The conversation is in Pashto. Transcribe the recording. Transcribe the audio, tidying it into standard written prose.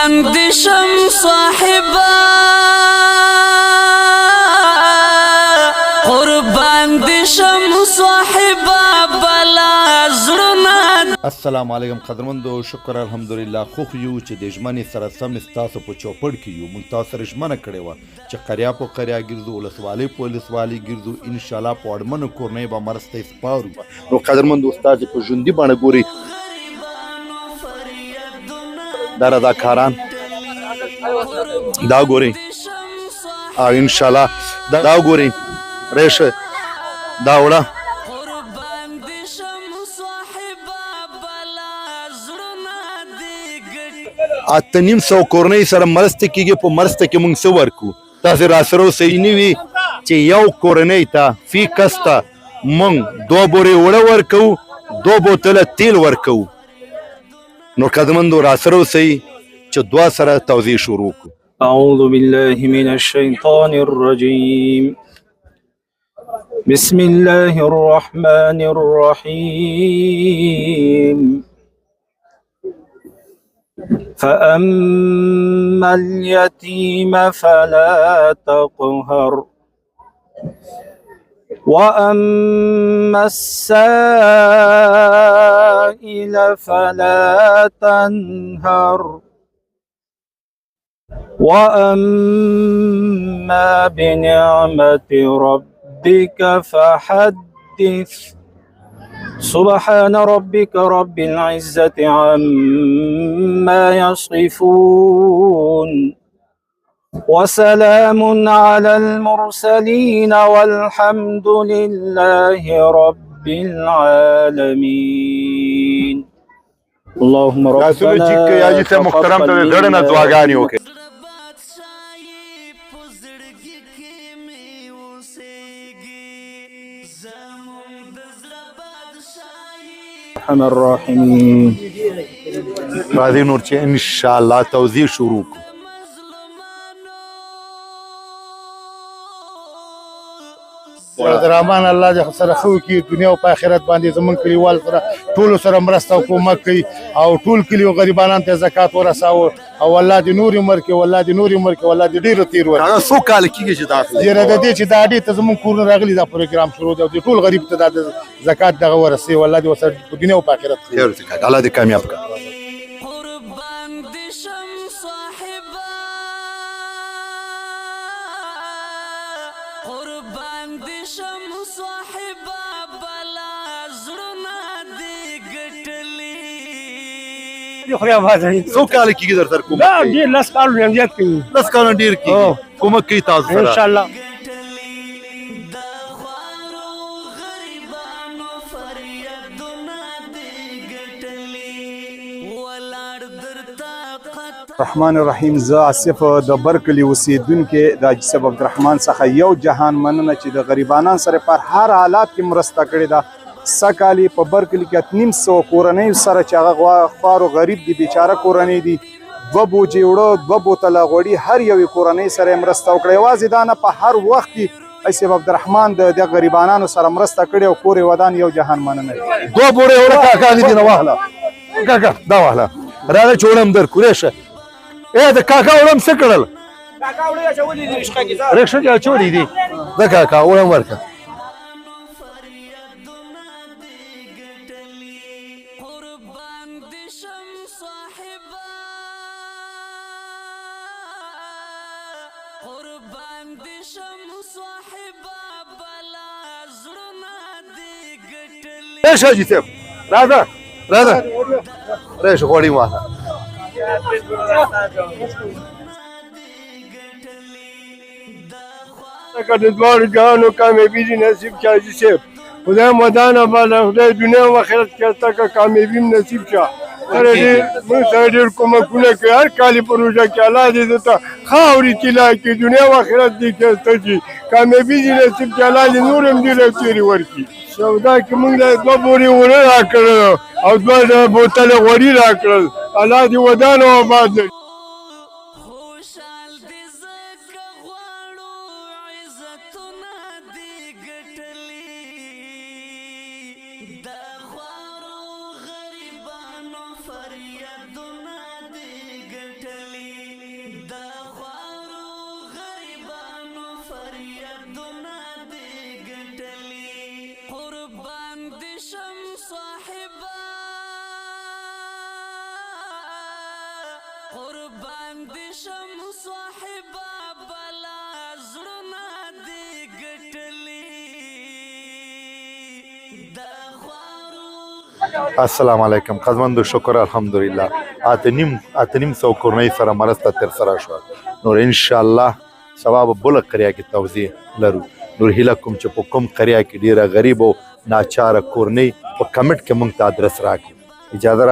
دي شم صاحبا قربان دي شم صاحبا بلا زړونه. السلام علیکم قدرمندو، شکر الحمدلله. خو یو چې د ژمنې سره سم ستاسو په چوپړ کې یو موږ تاسو سره ژمنه کړې وه چې قریا په قریا ګرځو، ولسوالۍ په ولسوالۍ ګرځو، انشاءالله په اړمنو کورنۍ به مرسته سپارو. نو قدرمندو استاد په ژوندي بڼه ګوري دا رضاکاران دا ګوري او انشاءالله دا ګوري ریشه دا وړه اته نیم سو کورنۍ سره مرسته کیږي. په مرسته کې موږ څه ورکو تاسې راسره اوسئ. نه وي چې یو کورنۍ ته فی کس ته موږ 2 بورې اوړه ورکوو، 2 بوتله تیل ورکوو. نو قدرمندو راسره اوسئ چې 2 سره توضیح شروع کړو. اعوذ بالله من الشیطان الرجیم. بسم الله الرحمن الرحیم. فأما اليتيم فلا تقهر وأما السائل فلا تنهر وأما بنعمة ربك فحدث. سبحان ربك رب العزة عما يصفون وسلام على المرسلين والحمد لله رب العالمين. اللهم ربنا تقبل الرحمن الرحيم. راځي نور چې ان شاء الله توضیح شروع کړو. رحمان الله دې سره خو کې دنیا او په آخرت باندې زمون کلیوال سره ټول سره مرسته او کومک کوي او ټول کلیو غریبانو ته زکات ورساو او الله دې نور عمر کې، والله دې نور عمر کې، والله دې ډیر تیر ور. دا څو کال کېږي چې دا زیره د دې چې دا دې ته زمون کور راغلي دا پروګرام شروع دی او ټول غریب ته دا زکات دغه ورسي، والله دې وسره په دنیا او په آخرت خیر وکړي. الله دې کامیاب کړي. قربان دي شم صاحبا قربان دي شم صاحبا بلا زړونه دي ګټلي. خو یا وځي څو کال کېږي در سره کومک دا کوي؟ ډیر لاس کارو نه زیات کوي 10 کال ډیر کېږي کومک کوي تاسو سره ان شاء الله. رحمان الرحیم. زه آصف د برکلی اوسیدونکو د حاجي صاحب عبدالرحمن څخه یو جهان مننه چې د غریبانو سره په هر حالات کې مرسته کړې ده. سکالی په برکلی کې 300 کورنۍ سره چې هغه خوارو غریب دي، بیچاره کورنۍ دي، 2 بوجې اوړه، 2 بوتله غوړي هر یوې کورنۍ سره مرسته وکړه. یوازې دا نه، په هر وخت کې حاجي صاحب عبدالرحمن د غریبانو سره مرسته کړې او کور یې ودان. یو جهان مننه. 2 بورې اوړه کاکا دې نه واهله کاکا دا واهله راځه چې وړم در کوریشه د کاکا وړم څه کړل؟ کاکا وړي اچولي دي رشقه کې رخصت کې اچولي دي د کاکا وړم ورکړه. قربان دي شم صاحبا قربان دي شم صاحبا بلا زړونه دي ګټلي. ايش حاجي صاحب راځه راځه راشي غوړي واهله که د دواړو جهانو کامیابي دي نصیب شي حاجي صاحب. خدای مدان بالا خدای دنیا او آخرت کې تک کامیابي نصیب شه. سره دې موږ سره ډېر کومکونه کوي. هر کال پروژه کې الله دې ته خاورې طلا کې دنیا او آخرت دې کې شي. کامیابي دې نصیب چې الله دې نور هم دې تېرې ورکړي. سودا کې موږ 2 بورې اوړه راکړل او 2 بوتله غوړي راکړل. الله دې ودان او آباد لري. خوشحال دي زکه غواړو عزتونه دي ګټلي. د خوارو غریبانو فریادونه دي ګټلي. قربان دي شم صاحبا بلا زړونه دي ګټلي د خوارو السلام علیکم قدمندو شکر الحمدلله اتنیم سو کورنۍ سره مرسته تر سره شو نور ان شاء الله ثواب بل قریا کې توزیع لرو نور هیله کوم چې په کوم قریا کې ډیره غریب او ناچاره کورنۍ په کمنټ کې مونږ ته ادرس راکړي اجازه